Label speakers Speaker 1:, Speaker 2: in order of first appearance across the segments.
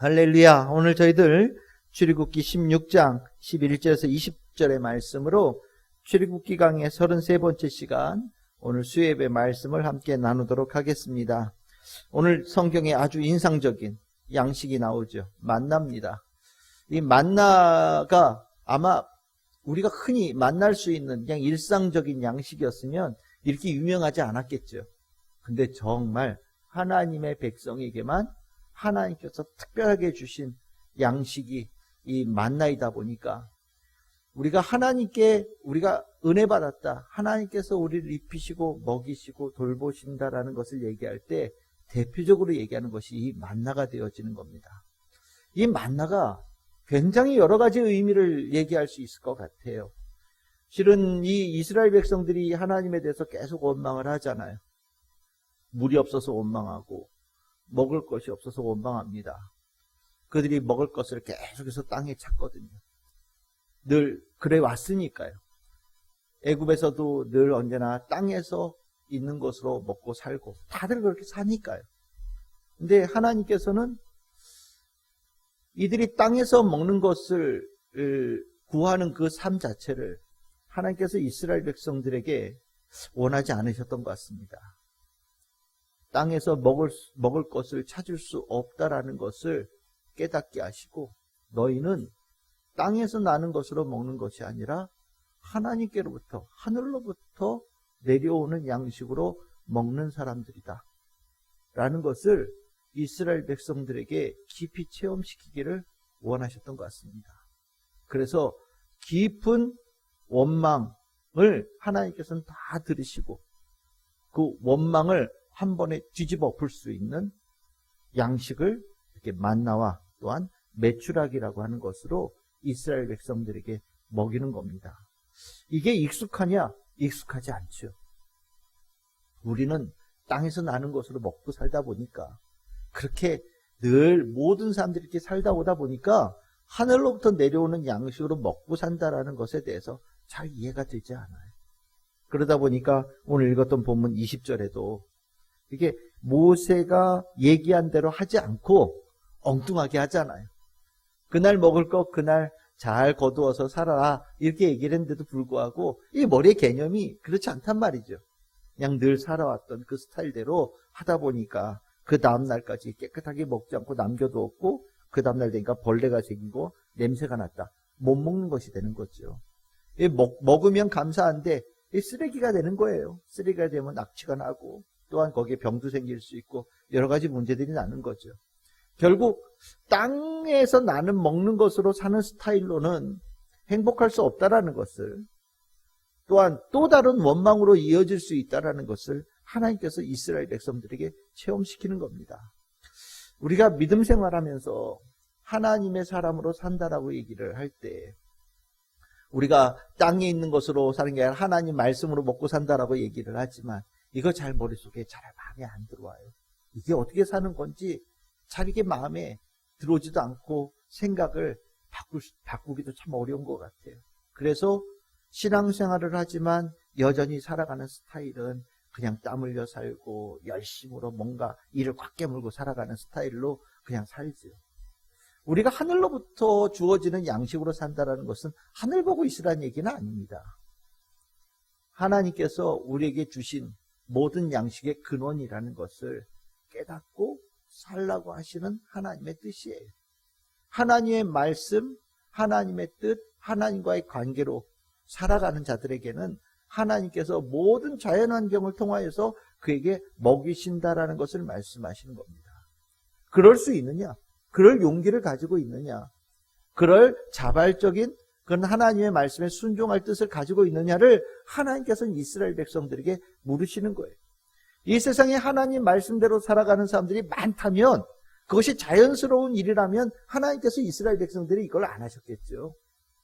Speaker 1: 할렐루야. 오늘 저희들 출애굽기 16장 11절에서 20절의 말씀으로 출애굽기 강의 33번째 시간, 오늘 수요예배 말씀을 함께 나누도록 하겠습니다. 오늘 성경에 아주 인상적인 양식이 나오죠. 만나입니다. 이 만나가 아마 우리가 흔히 만날 수 있는 그냥 일상적인 양식이었으면 이렇게 유명하지 않았겠죠. 근데 정말 하나님의 백성에게만 하나님께서 특별하게 주신 양식이 이 만나이다 보니까 우리가 하나님께 우리가 은혜 받았다, 하나님께서 우리를 입히시고 먹이시고 돌보신다라는 것을 얘기할 때 대표적으로 얘기하는 것이 이 만나가 되어지는 겁니다. 이 만나가 굉장히 여러 가지 의미를 얘기할 수 있을 것 같아요. 실은 이 이스라엘 백성들이 하나님에 대해서 계속 원망을 하잖아요. 물이 없어서 원망하고 먹을 것이 없어서 원망합니다. 그들이 먹을 것을 계속해서 땅에 찾거든요. 늘 그래 왔으니까요. 애굽에서도 늘 언제나 땅에서 있는 것으로 먹고 살고 다들 그렇게 사니까요. 근데 하나님께서는 이들이 땅에서 먹는 것을 구하는 그 삶 자체를 하나님께서 이스라엘 백성들에게 원하지 않으셨던 것 같습니다. 땅에서 먹을 것을 찾을 수 없다라는 것을 깨닫게 하시고, 너희는 땅에서 나는 것으로 먹는 것이 아니라 하나님께로부터, 하늘로부터 내려오는 양식으로 먹는 사람들이다 라는 것을 이스라엘 백성들에게 깊이 체험시키기를 원하셨던 것 같습니다. 그래서 깊은 원망을 하나님께서는 다 들으시고 그 원망을 한 번에 뒤집어 엎을 수 있는 양식을 이렇게 만나와 또한 메추라기라고 하는 것으로 이스라엘 백성들에게 먹이는 겁니다. 이게 익숙하냐? 익숙하지 않죠. 우리는 땅에서 나는 것으로 먹고 살다 보니까, 그렇게 늘 모든 사람들이 이렇게 살다 오다 보니까 하늘로부터 내려오는 양식으로 먹고 산다라는 것에 대해서 잘 이해가 되지 않아요. 그러다 보니까 오늘 읽었던 본문 20절에도 이게 모세가 얘기한 대로 하지 않고 엉뚱하게 하잖아요. 그날 먹을 것 그날 잘 거두어서 살아라 이렇게 얘기를 했는데도 불구하고 이 머리의 개념이 그렇지 않단 말이죠. 그냥 늘 살아왔던 그 스타일대로 하다 보니까 그 다음날까지 깨끗하게 먹지 않고 남겨두었고, 그 다음날 되니까 벌레가 생기고 냄새가 났다. 못 먹는 것이 되는 거죠. 먹으면 감사한데 쓰레기가 되는 거예요. 쓰레기가 되면 악취가 나고 또한 거기에 병도 생길 수 있고 여러 가지 문제들이 나는 거죠. 결국 땅에서 나는 먹는 것으로 사는 스타일로는 행복할 수 없다라는 것을, 또한 또 다른 원망으로 이어질 수 있다라는 것을 하나님께서 이스라엘 백성들에게 체험시키는 겁니다. 우리가 믿음 생활하면서 하나님의 사람으로 산다라고 얘기를 할 때 우리가 땅에 있는 것으로 사는 게 아니라 하나님 말씀으로 먹고 산다라고 얘기를 하지만 이거 잘 머릿속에 잘 마음에 안 들어와요. 이게 어떻게 사는 건지 잘 이게 마음에 들어오지도 않고 생각을 바꾸기도 참 어려운 것 같아요. 그래서 신앙생활을 하지만 여전히 살아가는 스타일은 그냥 땀 흘려 살고 열심으로 뭔가 일을 꽉 깨물고 살아가는 스타일로 그냥 살죠. 우리가 하늘로부터 주어지는 양식으로 산다는 것은 하늘 보고 있으라는 얘기는 아닙니다. 하나님께서 우리에게 주신 모든 양식의 근원이라는 것을 깨닫고 살라고 하시는 하나님의 뜻이에요. 하나님의 말씀, 하나님의 뜻, 하나님과의 관계로 살아가는 자들에게는 하나님께서 모든 자연환경을 통하여서 그에게 먹이신다라는 것을 말씀하시는 겁니다. 그럴 수 있느냐? 그럴 용기를 가지고 있느냐? 그럴 자발적인 그런 하나님의 말씀에 순종할 뜻을 가지고 있느냐를 하나님께서는 이스라엘 백성들에게 물으시는 거예요. 이 세상에 하나님 말씀대로 살아가는 사람들이 많다면, 그것이 자연스러운 일이라면 하나님께서 이스라엘 백성들이 이걸 안 하셨겠죠.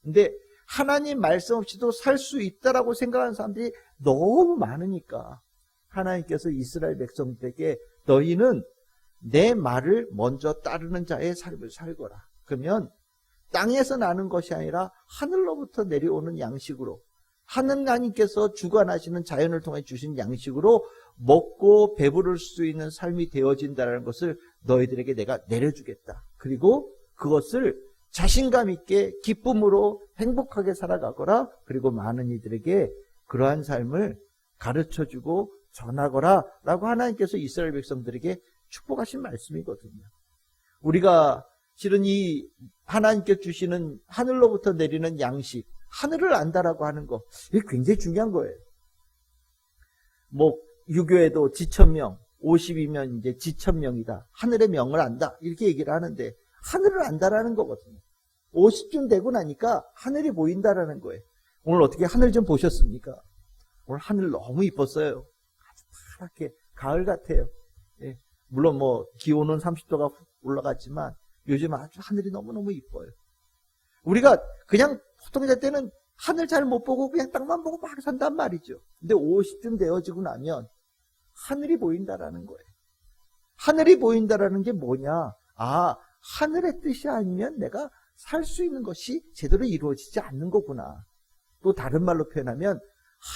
Speaker 1: 근데 하나님 말씀 없이도 살 수 있다라고 생각하는 사람들이 너무 많으니까 하나님께서 이스라엘 백성들에게 너희는 내 말을 먼저 따르는 자의 삶을 살거라. 그러면 땅에서 나는 것이 아니라 하늘로부터 내려오는 양식으로, 하느님께서 주관하시는 자연을 통해 주신 양식으로 먹고 배부를 수 있는 삶이 되어진다는 것을 너희들에게 내가 내려주겠다. 그리고 그것을 자신감 있게 기쁨으로 행복하게 살아가거라. 그리고 많은 이들에게 그러한 삶을 가르쳐주고 전하거라 라고 하나님께서 이스라엘 백성들에게 축복하신 말씀이거든요. 우리가 실은 이 하나님께 주시는 하늘로부터 내리는 양식, 하늘을 안다라고 하는 거, 이게 굉장히 중요한 거예요. 뭐 유교에도 지천명, 50이면 이제 지천명이다. 하늘의 명을 안다. 이렇게 얘기를 하는데 하늘을 안다라는 거거든요. 50쯤 되고 나니까 하늘이 보인다라는 거예요. 오늘 어떻게 하늘 좀 보셨습니까? 오늘 하늘 너무 이뻤어요. 아주 파랗게 가을 같아요. 예. 물론 뭐 기온은 30도가 올라갔지만 요즘 아주 하늘이 너무너무 이뻐요. 우리가 그냥 보통 잘 때는 하늘 잘 못 보고 그냥 땅만 보고 막 산단 말이죠. 근데 50쯤 되어지고 나면 하늘이 보인다라는 거예요. 하늘이 보인다라는 게 뭐냐? 아, 하늘의 뜻이 아니면 내가 살 수 있는 것이 제대로 이루어지지 않는 거구나. 또 다른 말로 표현하면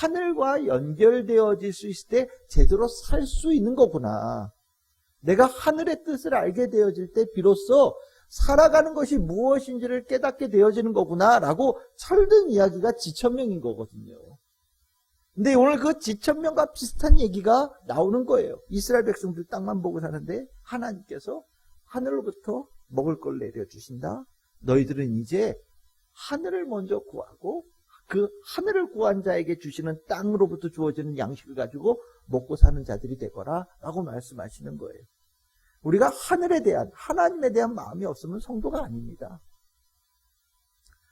Speaker 1: 하늘과 연결되어질 수 있을 때 제대로 살 수 있는 거구나. 내가 하늘의 뜻을 알게 되어질 때 비로소 살아가는 것이 무엇인지를 깨닫게 되어지는 거구나 라고 철든 이야기가 지천명인 거거든요. 근데 오늘 그 지천명과 비슷한 얘기가 나오는 거예요. 이스라엘 백성들 땅만 보고 사는데 하나님께서 하늘로부터 먹을 걸 내려주신다. 너희들은 이제 하늘을 먼저 구하고 그 하늘을 구한 자에게 주시는 땅으로부터 주어지는 양식을 가지고 먹고 사는 자들이 되거라 라고 말씀하시는 거예요. 우리가 하늘에 대한, 하나님에 대한 마음이 없으면 성도가 아닙니다.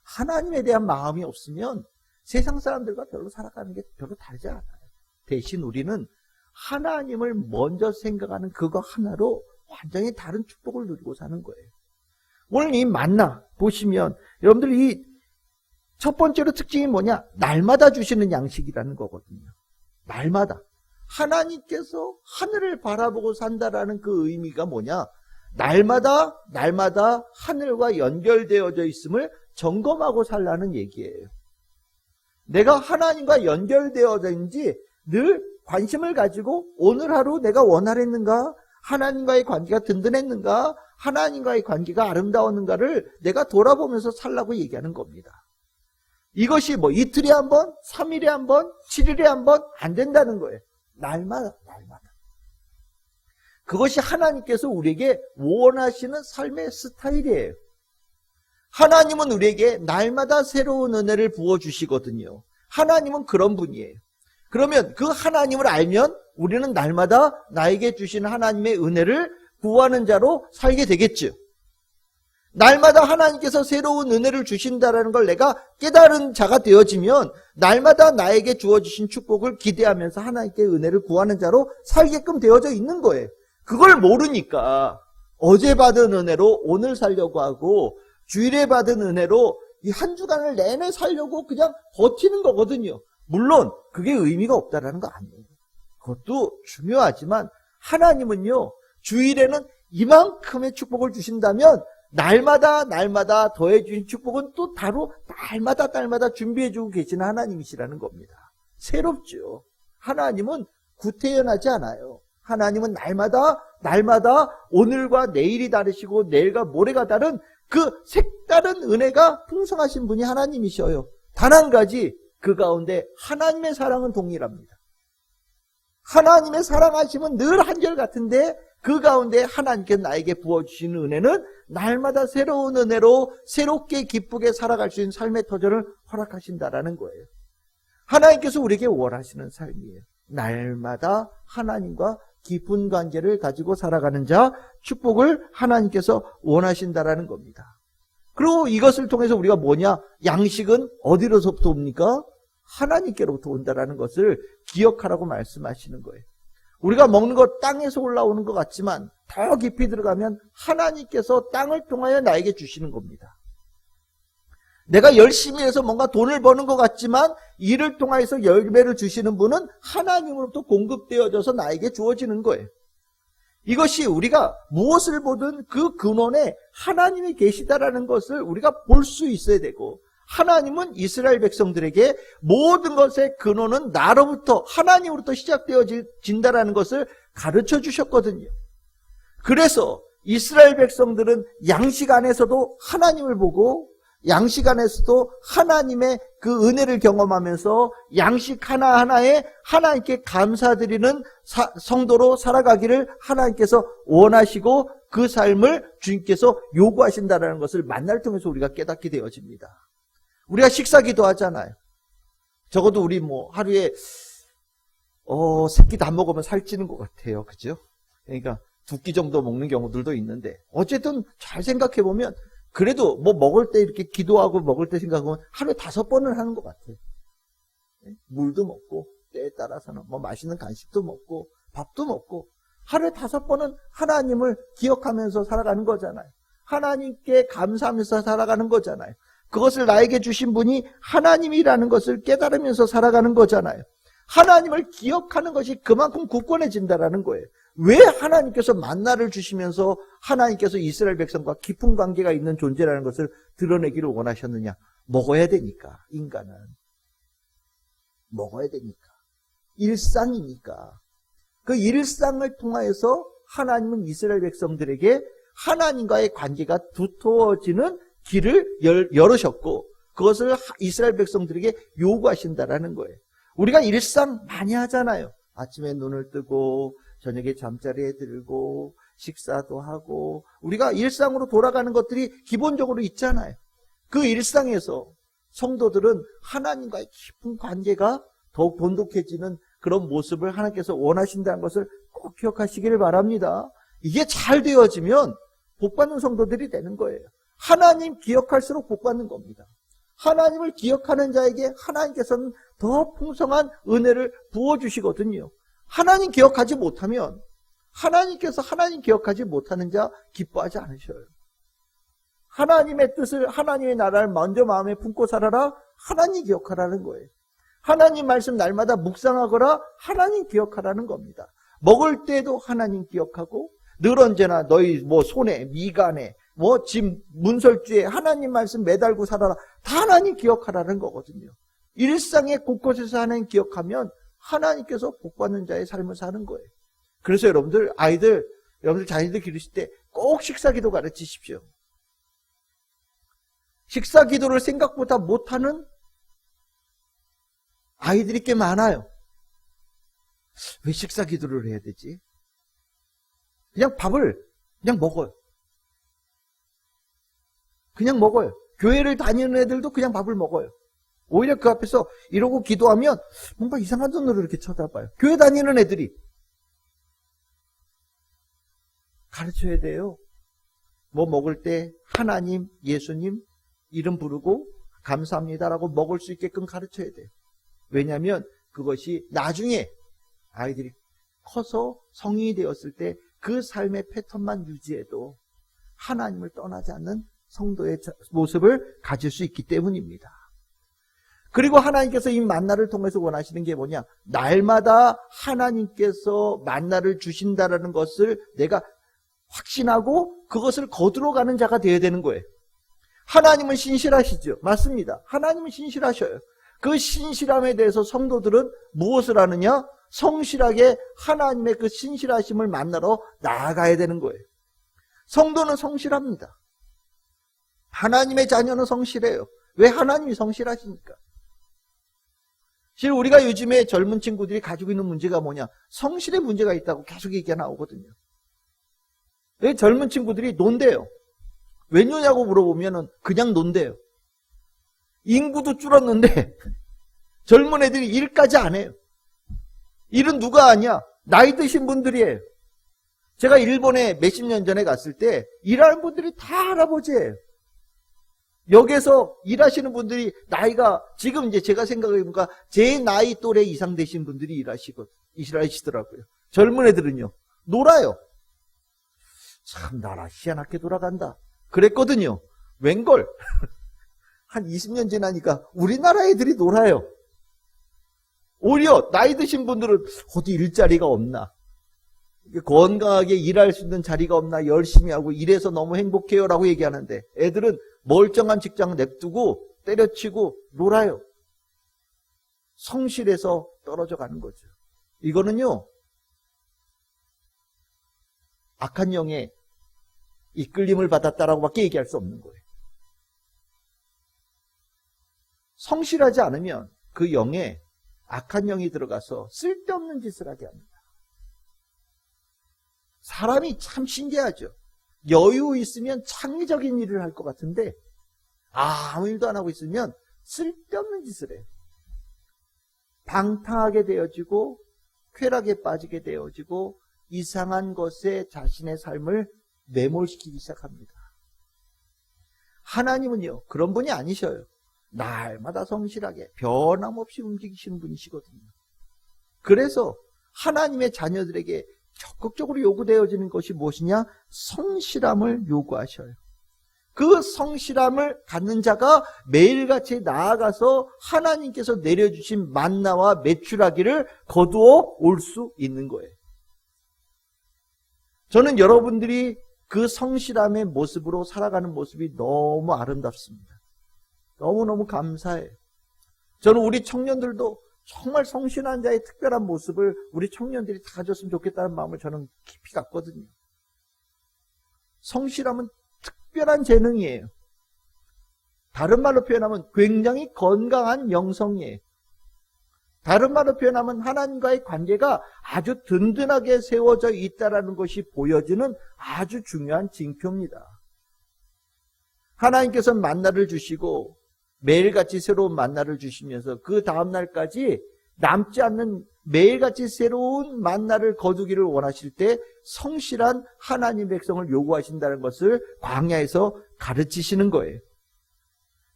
Speaker 1: 하나님에 대한 마음이 없으면 세상 사람들과 별로 살아가는 게 별로 다르지 않아요. 대신 우리는 하나님을 먼저 생각하는 그거 하나로 완전히 다른 축복을 누리고 사는 거예요. 오늘 이 만나 보시면 여러분들 이 첫 번째로 특징이 뭐냐? 날마다 주시는 양식이라는 거거든요. 날마다. 하나님께서 하늘을 바라보고 산다라는 그 의미가 뭐냐? 날마다 하늘과 연결되어져 있음을 점검하고 살라는 얘기예요. 내가 하나님과 연결되어져 있는지 늘 관심을 가지고 오늘 하루 내가 원활했는가? 하나님과의 관계가 든든했는가? 하나님과의 관계가 아름다웠는가를 내가 돌아보면서 살라고 얘기하는 겁니다. 이것이 뭐 이틀에 한 번, 3일에 한 번, 7일에 한 번 안 된다는 거예요. 날마다. 그것이 하나님께서 우리에게 원하시는 삶의 스타일이에요. 하나님은 우리에게 날마다 새로운 은혜를 부어주시거든요. 하나님은 그런 분이에요. 그러면 그 하나님을 알면 우리는 날마다 나에게 주시는 하나님의 은혜를 구하는 자로 살게 되겠죠. 날마다 하나님께서 새로운 은혜를 주신다는 걸 내가 깨달은 자가 되어지면 날마다 나에게 주어주신 축복을 기대하면서 하나님께 은혜를 구하는 자로 살게끔 되어져 있는 거예요. 그걸 모르니까 어제 받은 은혜로 오늘 살려고 하고 주일에 받은 은혜로 이 한 주간을 내내 살려고 그냥 버티는 거거든요. 물론 그게 의미가 없다라는 거 아니에요. 그것도 중요하지만 하나님은요, 주일에는 이만큼의 축복을 주신다면 날마다 더해주신 축복은 또 바로 날마다 준비해주고 계시는 하나님이시라는 겁니다. 새롭죠. 하나님은 구태연하지 않아요. 하나님은 날마다 오늘과 내일이 다르시고 내일과 모레가 다른 그 색다른 은혜가 풍성하신 분이 하나님이셔요. 단 한 가지, 그 가운데 하나님의 사랑은 동일합니다. 하나님의 사랑하심은 늘 한결같은데 그 가운데 하나님께 나에게 부어주시는 은혜는 날마다 새로운 은혜로 새롭게 기쁘게 살아갈 수 있는 삶의 터전을 허락하신다라는 거예요. 하나님께서 우리에게 원하시는 삶이에요. 날마다 하나님과 깊은 관계를 가지고 살아가는 자, 축복을 하나님께서 원하신다라는 겁니다. 그리고 이것을 통해서 우리가 뭐냐? 양식은 어디로부터 옵니까? 하나님께로부터 온다라는 것을 기억하라고 말씀하시는 거예요. 우리가 먹는 것 땅에서 올라오는 것 같지만 더 깊이 들어가면 하나님께서 땅을 통하여 나에게 주시는 겁니다. 내가 열심히 해서 뭔가 돈을 버는 것 같지만 이를 통해서 열매를 주시는 분은 하나님으로부터 공급되어져서 나에게 주어지는 거예요. 이것이 우리가 무엇을 보든 그 근원에 하나님이 계시다라는 것을 우리가 볼 수 있어야 되고, 하나님은 이스라엘 백성들에게 모든 것의 근원은 나로부터, 하나님으로부터 시작되어진다라는 것을 가르쳐 주셨거든요. 그래서 이스라엘 백성들은 양식 안에서도 하나님을 보고 양식 안에서도 하나님의 그 은혜를 경험하면서 양식 하나하나에 하나님께 감사드리는 성도로 살아가기를 하나님께서 원하시고 그 삶을 주님께서 요구하신다는 것을 만나를 통해서 우리가 깨닫게 되어집니다. 우리가 식사기도 하잖아요. 적어도 우리 하루에 3끼 다 먹으면 살찌는 것 같아요. 그죠? 그러니까 2끼 정도 먹는 경우들도 있는데 어쨌든 잘 생각해 보면 그래도 먹을 때 이렇게 기도하고 먹을 때 생각하면 하루에 5번은 하는 것 같아요. 물도 먹고 때에 따라서는 맛있는 간식도 먹고 밥도 먹고 하루에 5번은 하나님을 기억하면서 살아가는 거잖아요. 하나님께 감사하면서 살아가는 거잖아요. 그것을 나에게 주신 분이 하나님이라는 것을 깨달으면서 살아가는 거잖아요. 하나님을 기억하는 것이 그만큼 굳건해진다라는 거예요. 왜 하나님께서 만나를 주시면서 하나님께서 이스라엘 백성과 깊은 관계가 있는 존재라는 것을 드러내기를 원하셨느냐? 먹어야 되니까. 인간은 먹어야 되니까. 일상이니까. 그 일상을 통하여서 하나님은 이스라엘 백성들에게 하나님과의 관계가 두터워지는 길을 열으셨고 그것을 이스라엘 백성들에게 요구하신다라는 거예요. 우리가 일상 많이 하잖아요. 아침에 눈을 뜨고 저녁에 잠자리에 들고 식사도 하고 우리가 일상으로 돌아가는 것들이 기본적으로 있잖아요. 그 일상에서 성도들은 하나님과의 깊은 관계가 더욱 돈독해지는 그런 모습을 하나님께서 원하신다는 것을 꼭 기억하시기를 바랍니다. 이게 잘 되어지면 복받는 성도들이 되는 거예요. 하나님 기억할수록 복받는 겁니다. 하나님을 기억하는 자에게 하나님께서는 더 풍성한 은혜를 부어주시거든요. 하나님 기억하지 못하면 하나님께서 하나님 기억하지 못하는 자 기뻐하지 않으셔요. 하나님의 뜻을 하나님의 나라를 먼저 마음에 품고 살아라. 하나님 기억하라는 거예요. 하나님 말씀 날마다 묵상하거라. 하나님 기억하라는 겁니다. 먹을 때도 하나님 기억하고 늘 언제나 너희 손에 미간에 집 문설주에 하나님 말씀 매달고 살아라. 다 하나님 기억하라는 거거든요. 일상의 곳곳에서 하나님 기억하면 하나님께서 복받는 자의 삶을 사는 거예요. 그래서 여러분들 자녀들 기르실 때 꼭 식사기도 가르치십시오. 식사기도를 생각보다 못하는 아이들이 꽤 많아요. 왜 식사기도를 해야 되지? 그냥 밥을 그냥 먹어요. 그냥 먹어요. 교회를 다니는 애들도 그냥 밥을 먹어요. 오히려 그 앞에서 이러고 기도하면 뭔가 이상한 눈으로 이렇게 쳐다봐요. 교회 다니는 애들이. 가르쳐야 돼요. 먹을 때 하나님, 예수님 이름 부르고 감사합니다라고 먹을 수 있게끔 가르쳐야 돼요. 왜냐하면 그것이 나중에 아이들이 커서 성인이 되었을 때 그 삶의 패턴만 유지해도 하나님을 떠나지 않는 성도의 모습을 가질 수 있기 때문입니다. 그리고 하나님께서 이 만나를 통해서 원하시는 게 뭐냐? 날마다 하나님께서 만나를 주신다라는 것을 내가 확신하고 그것을 거두러가는 자가 되어야 되는 거예요. 하나님은 신실하시죠? 맞습니다. 하나님은 신실하셔요. 그 신실함에 대해서 성도들은 무엇을 하느냐? 성실하게 하나님의 그 신실하심을 만나러 나아가야 되는 거예요. 성도는 성실합니다. 하나님의 자녀는 성실해요. 왜? 하나님이 성실하시니까. 사실 우리가 요즘에 젊은 친구들이 가지고 있는 문제가 뭐냐? 성실의 문제가 있다고 계속 얘기가 나오거든요. 왜? 젊은 친구들이 논대요. 왜 노냐고 물어보면 그냥 논대요. 인구도 줄었는데 젊은 애들이 일까지 안 해요. 일은 누가 하냐? 나이 드신 분들이에요. 제가 일본에 몇십 년 전에 갔을 때 일하는 분들이 다 할아버지예요. 여기서 일하시는 분들이 나이가 지금 이제 제가 생각해보니까 제 나이 또래 이상 되신 분들이 일하시더라고요. 젊은 애들은요. 놀아요. 참 나라 희한하게 돌아간다. 그랬거든요. 웬걸? 한 20년 지나니까 우리나라 애들이 놀아요. 오히려 나이 드신 분들은 어디 일자리가 없나? 건강하게 일할 수 있는 자리가 없나? 열심히 하고 일해서 너무 행복해요 라고 얘기하는데 애들은 멀쩡한 직장 냅두고 때려치고 놀아요. 성실해서 떨어져 가는 거죠. 이거는요, 악한 영의 이끌림을 받았다라고밖에 얘기할 수 없는 거예요. 성실하지 않으면 그 영에 악한 영이 들어가서 쓸데없는 짓을 하게 합니다. 사람이 참 신기하죠. 여유 있으면 창의적인 일을 할 것 같은데 아무 일도 안 하고 있으면 쓸데없는 짓을 해요. 방탕하게 되어지고 쾌락에 빠지게 되어지고 이상한 것에 자신의 삶을 매몰시키기 시작합니다. 하나님은요, 그런 분이 아니셔요. 날마다 성실하게 변함없이 움직이시는 분이시거든요. 그래서 하나님의 자녀들에게 적극적으로 요구되어지는 것이 무엇이냐? 성실함을 요구하셔요. 그 성실함을 갖는 자가 매일같이 나아가서 하나님께서 내려주신 만나와 메추라기를 거두어 올 수 있는 거예요. 저는 여러분들이 그 성실함의 모습으로 살아가는 모습이 너무 아름답습니다. 너무너무 감사해요. 저는 우리 청년들도 정말 성실한 자의 특별한 모습을 우리 청년들이 다 가졌으면 좋겠다는 마음을 저는 깊이 갖거든요. 성실함은 특별한 재능이에요. 다른 말로 표현하면 굉장히 건강한 영성이에요. 다른 말로 표현하면 하나님과의 관계가 아주 든든하게 세워져 있다는 것이 보여지는 아주 중요한 징표입니다. 하나님께서 만나를 주시고 매일같이 새로운 만나를 주시면서 그 다음날까지 남지 않는 매일같이 새로운 만나를 거두기를 원하실 때 성실한 하나님 백성을 요구하신다는 것을 광야에서 가르치시는 거예요.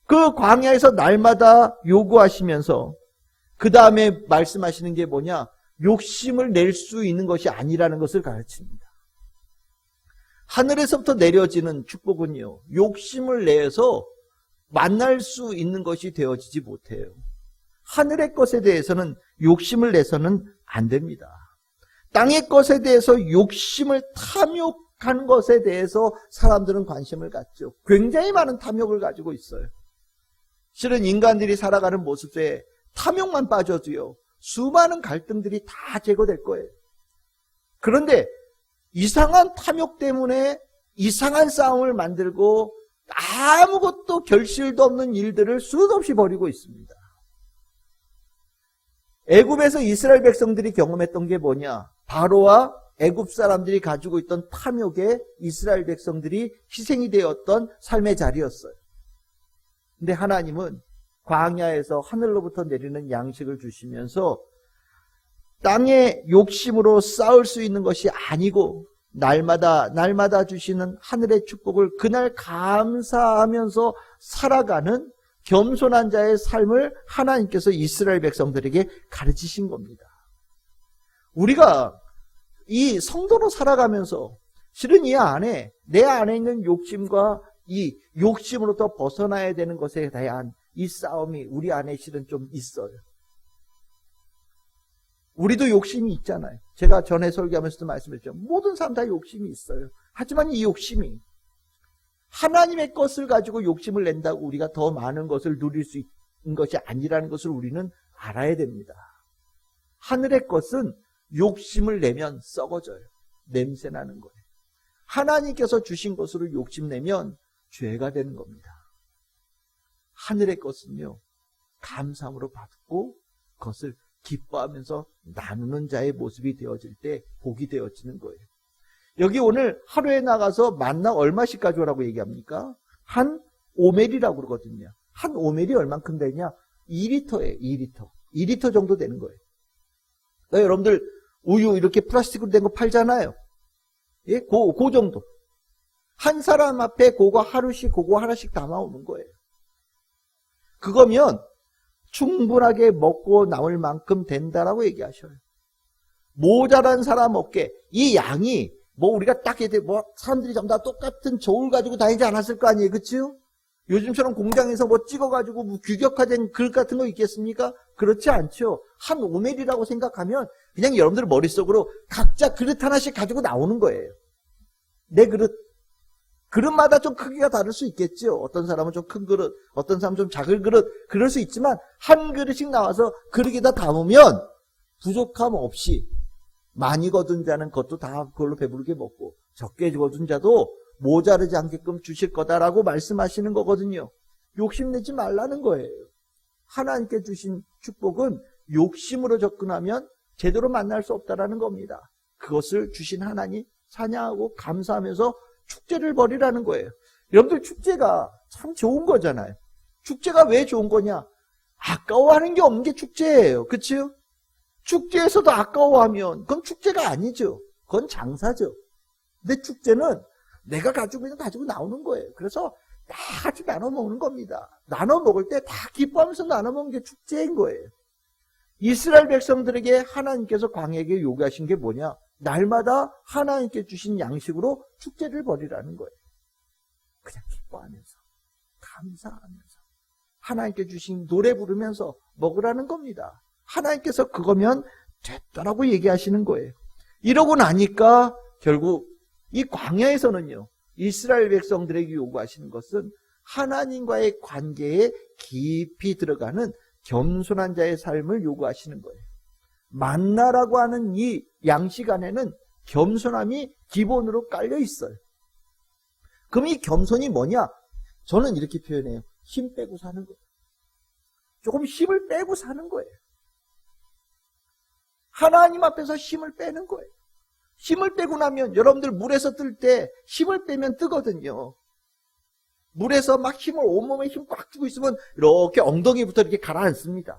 Speaker 1: 그 광야에서 날마다 요구하시면서 그 다음에 말씀하시는 게 뭐냐? 욕심을 낼 수 있는 것이 아니라는 것을 가르칩니다. 하늘에서부터 내려지는 축복은요, 욕심을 내서 만날 수 있는 것이 되어지지 못해요. 하늘의 것에 대해서는 욕심을 내서는 안 됩니다. 땅의 것에 대해서 욕심을 탐욕한 것에 대해서 사람들은 관심을 갖죠. 굉장히 많은 탐욕을 가지고 있어요. 실은 인간들이 살아가는 모습에 탐욕만 빠져도요, 수많은 갈등들이 다 제거될 거예요. 그런데 이상한 탐욕 때문에 이상한 싸움을 만들고 아무것도 결실도 없는 일들을 수도 없이 벌이고 있습니다. 애굽에서 이스라엘 백성들이 경험했던 게 뭐냐? 바로와 애굽 사람들이 가지고 있던 탐욕에 이스라엘 백성들이 희생이 되었던 삶의 자리였어요. 근데 하나님은 광야에서 하늘로부터 내리는 양식을 주시면서 땅의 욕심으로 쌓을 수 있는 것이 아니고 날마다 주시는 하늘의 축복을 그날 감사하면서 살아가는 겸손한 자의 삶을 하나님께서 이스라엘 백성들에게 가르치신 겁니다. 우리가 이 성도로 살아가면서 실은 내 안에 있는 욕심과 이 욕심으로부터 벗어나야 되는 것에 대한 이 싸움이 우리 안에 실은 좀 있어요. 우리도 욕심이 있잖아요. 제가 전에 설교하면서도 말씀드렸죠. 모든 사람 다 욕심이 있어요. 하지만 이 욕심이 하나님의 것을 가지고 욕심을 낸다고 우리가 더 많은 것을 누릴 수 있는 것이 아니라는 것을 우리는 알아야 됩니다. 하늘의 것은 욕심을 내면 썩어져요. 냄새나는 거예요. 하나님께서 주신 것으로 욕심내면 죄가 되는 겁니다. 하늘의 것은요, 감사함으로 받고 그것을 기뻐하면서 나누는 자의 모습이 되어질 때 복이 되어지는 거예요. 여기 오늘 하루에 나가서 만나 얼마씩 가져오라고 얘기합니까? 한 오멜이라고 그러거든요. 한 오멜이 얼만큼 되냐? 2리터예요. 2리터. 2리터 정도 되는 거예요. 그러니까 여러분들 우유 이렇게 플라스틱으로 된 거 팔잖아요. 예, 그 정도. 한 사람 앞에 그거 하나씩 담아오는 거예요. 그거면 충분하게 먹고 남을 만큼 된다라고 얘기하셔요. 모자란 사람 없게 이 양이 우리가 딱 이제 사람들이 전부 다 똑같은 저울 가지고 다니지 않았을 거 아니에요, 그치요? 요즘처럼 공장에서 찍어가지고 규격화된 그릇 같은 거 있겠습니까? 그렇지 않죠. 한 오멜이라고 생각하면 그냥 여러분들 머릿속으로 각자 그릇 하나씩 가지고 나오는 거예요. 내 그릇마다 좀 크기가 다를 수 있겠죠. 어떤 사람은 좀 큰 그릇, 어떤 사람은 좀 작은 그릇, 그럴 수 있지만 한 그릇씩 나와서 그릇에다 담으면 부족함 없이 많이 거둔 자는 그것도 다 그걸로 배부르게 먹고 적게 거둔 자도 모자르지 않게끔 주실 거다라고 말씀하시는 거거든요. 욕심내지 말라는 거예요. 하나님께 주신 축복은 욕심으로 접근하면 제대로 만날 수 없다라는 겁니다. 그것을 주신 하나님 찬양하고 감사하면서 축제를 벌이라는 거예요. 여러분들 축제가 참 좋은 거잖아요. 축제가 왜 좋은 거냐? 아까워하는 게 없는 게 축제예요. 그치요? 축제에서도 아까워하면 그건 축제가 아니죠. 그건 장사죠. 근데 축제는 내가 가지고 있는 가지고 나오는 거예요. 그래서 다 같이 나눠 먹는 겁니다. 나눠 먹을 때 다 기뻐하면서 나눠 먹는 게 축제인 거예요. 이스라엘 백성들에게 하나님께서 광야에게 요구하신 게 뭐냐? 날마다 하나님께 주신 양식으로 축제를 벌이라는 거예요. 그냥 기뻐하면서 감사하면서 하나님께 주신 노래 부르면서 먹으라는 겁니다. 하나님께서 그거면 됐다라고 얘기하시는 거예요. 이러고 나니까 결국 이 광야에서는요, 이스라엘 백성들에게 요구하시는 것은 하나님과의 관계에 깊이 들어가는 겸손한 자의 삶을 요구하시는 거예요. 만나라고 하는 이 양식 안에는 겸손함이 기본으로 깔려 있어요. 그럼 이 겸손이 뭐냐? 저는 이렇게 표현해요. 힘 빼고 사는 거예요. 조금 힘을 빼고 사는 거예요. 하나님 앞에서 힘을 빼는 거예요. 힘을 빼고 나면 여러분들 물에서 뜰 때 힘을 빼면 뜨거든요. 물에서 막 힘을 온몸에 힘 꽉 주고 있으면 이렇게 엉덩이부터 이렇게 가라앉습니다.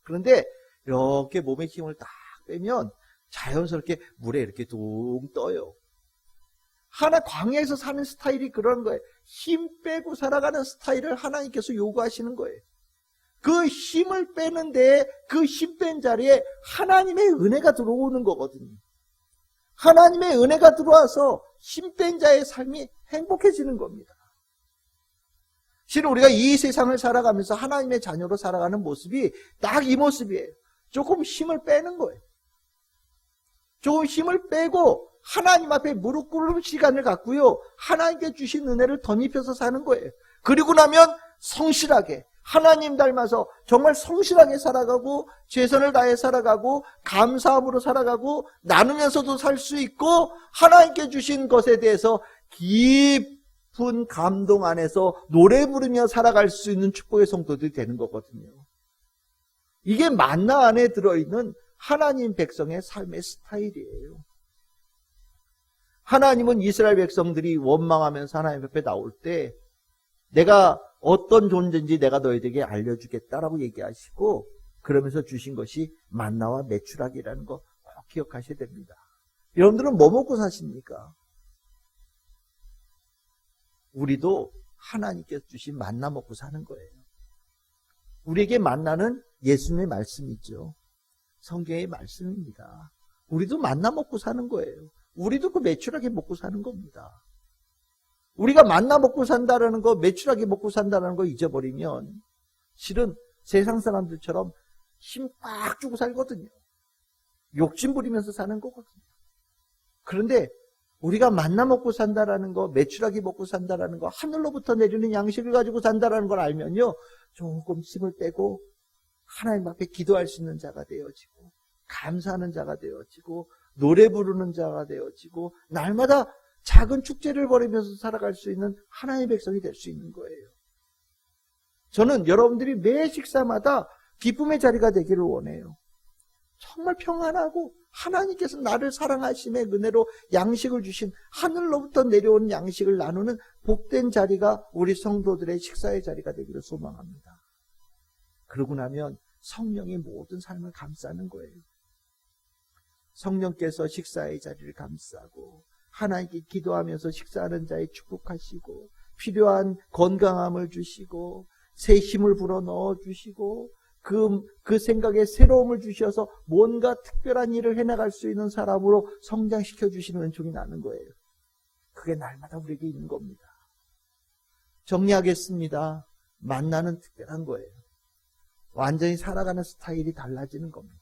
Speaker 1: 그런데 이렇게 몸에 힘을 딱 빼면 자연스럽게 물에 이렇게 둥 떠요. 하나 광야에서 사는 스타일이 그런 거예요. 힘 빼고 살아가는 스타일을 하나님께서 요구하시는 거예요. 그 힘을 빼는데 그 힘 뺀 자리에 하나님의 은혜가 들어오는 거거든요. 하나님의 은혜가 들어와서 힘 뺀 자의 삶이 행복해지는 겁니다. 실은 우리가 이 세상을 살아가면서 하나님의 자녀로 살아가는 모습이 딱 이 모습이에요. 조금 힘을 빼는 거예요. 조금 힘을 빼고 하나님 앞에 무릎 꿇는 시간을 갖고요. 하나님께 주신 은혜를 덧입혀서 사는 거예요. 그리고 나면 성실하게 하나님 닮아서 정말 성실하게 살아가고 최선을 다해 살아가고 감사함으로 살아가고 나누면서도 살 수 있고 하나님께 주신 것에 대해서 깊은 감동 안에서 노래 부르며 살아갈 수 있는 축복의 성도들이 되는 거거든요. 이게 만나 안에 들어있는 하나님 백성의 삶의 스타일이에요. 하나님은 이스라엘 백성들이 원망하면서 하나님 앞에 나올 때 내가 어떤 존재인지 내가 너희들에게 알려주겠다라고 얘기하시고 그러면서 주신 것이 만나와 메추라기라는 거 꼭 기억하셔야 됩니다. 여러분들은 뭐 먹고 사십니까? 우리도 하나님께서 주신 만나 먹고 사는 거예요. 우리에게 만나는 예수님의 말씀이죠. 성경의 말씀입니다. 우리도 만나 먹고 사는 거예요. 우리도 그 메추라기 먹고 사는 겁니다. 우리가 만나 먹고 산다라는 거, 메추라기 먹고 산다는 거 잊어버리면 실은 세상 사람들처럼 힘 빡 주고 살거든요. 욕심 부리면서 사는 거거든요. 그런데 우리가 만나 먹고 산다라는 거, 메추라기 먹고 산다라는 거, 하늘로부터 내리는 양식을 가지고 산다라는 걸 알면요. 조금 힘을 빼고 하나님 앞에 기도할 수 있는 자가 되어지고 감사하는 자가 되어지고 노래 부르는 자가 되어지고 날마다 작은 축제를 벌이면서 살아갈 수 있는 하나님의 백성이 될 수 있는 거예요. 저는 여러분들이 매 식사마다 기쁨의 자리가 되기를 원해요. 정말 평안하고 하나님께서 나를 사랑하심의 은혜로 양식을 주신 하늘로부터 내려오는 양식을 나누는 복된 자리가 우리 성도들의 식사의 자리가 되기를 소망합니다. 그러고 나면 성령이 모든 삶을 감싸는 거예요. 성령께서 식사의 자리를 감싸고 하나님께 기도하면서 식사하는 자의 축복하시고 필요한 건강함을 주시고 새 힘을 불어넣어 주시고 그 생각에 새로움을 주셔서 뭔가 특별한 일을 해나갈 수 있는 사람으로 성장시켜 주시는 은총이 나는 거예요. 그게 날마다 우리에게 있는 겁니다. 정리하겠습니다. 만나는 특별한 거예요. 완전히 살아가는 스타일이 달라지는 겁니다.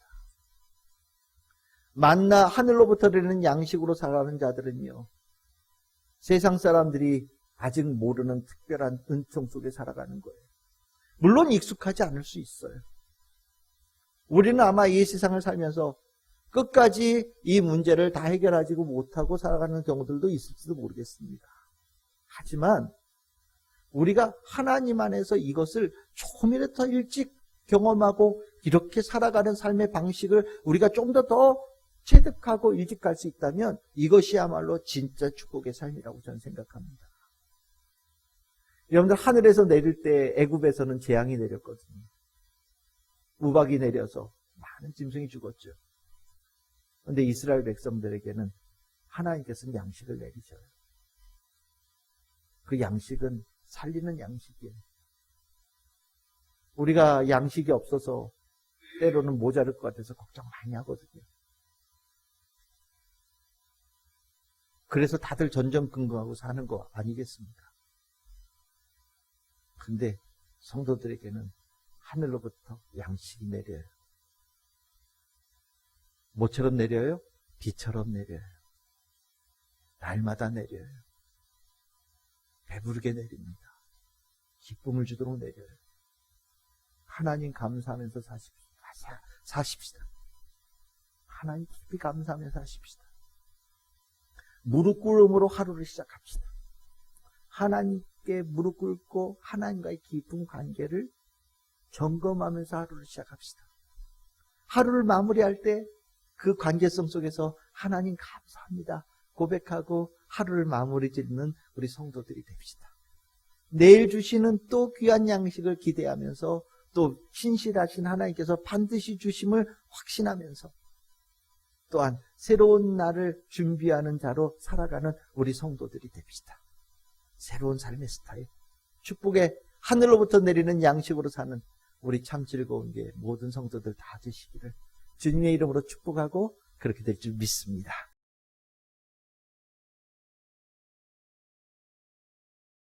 Speaker 1: 만나 하늘로부터 내리는 양식으로 살아가는 자들은요. 세상 사람들이 아직 모르는 특별한 은총 속에 살아가는 거예요. 물론 익숙하지 않을 수 있어요. 우리는 아마 이 세상을 살면서 끝까지 이 문제를 다 해결하지 못하고 살아가는 경우들도 있을지도 모르겠습니다. 하지만 우리가 하나님 안에서 이것을 조금이라도 더 일찍 경험하고 이렇게 살아가는 삶의 방식을 우리가 좀 더 체득하고 일찍 갈 수 있다면 이것이야말로 진짜 축복의 삶이라고 저는 생각합니다. 여러분들 하늘에서 내릴 때 애굽에서는 재앙이 내렸거든요. 우박이 내려서 많은 짐승이 죽었죠. 그런데 이스라엘 백성들에게는 하나님께서는 양식을 내리셔요. 그 양식은 살리는 양식이에요. 우리가 양식이 없어서 때로는 모자랄 것 같아서 걱정 많이 하거든요. 그래서 다들 전전긍긍하고 사는 거 아니겠습니까? 근데 성도들에게는 하늘로부터 양식이 내려요. 뭐처럼 내려요? 비처럼 내려요. 날마다 내려요. 배부르게 내립니다. 기쁨을 주도록 내려요. 하나님 감사하면서 사십시다. 하나님 깊이 감사하면서 사십시다. 무릎 꿇음으로 하루를 시작합시다. 하나님께 무릎 꿇고 하나님과의 깊은 관계를 점검하면서 하루를 시작합시다. 하루를 마무리할 때 그 관계성 속에서 하나님 감사합니다 고백하고 하루를 마무리 짓는 우리 성도들이 됩시다. 내일 주시는 또 귀한 양식을 기대하면서 또 신실하신 하나님께서 반드시 주심을 확신하면서 또한 새로운 날을 준비하는 자로 살아가는 우리 성도들이 됩시다. 새로운 삶의 스타일, 축복의 하늘로부터 내리는 양식으로 사는 우리 참 즐거운 게 모든 성도들 다 되시기를 주님의 이름으로 축복하고 그렇게 될 줄 믿습니다.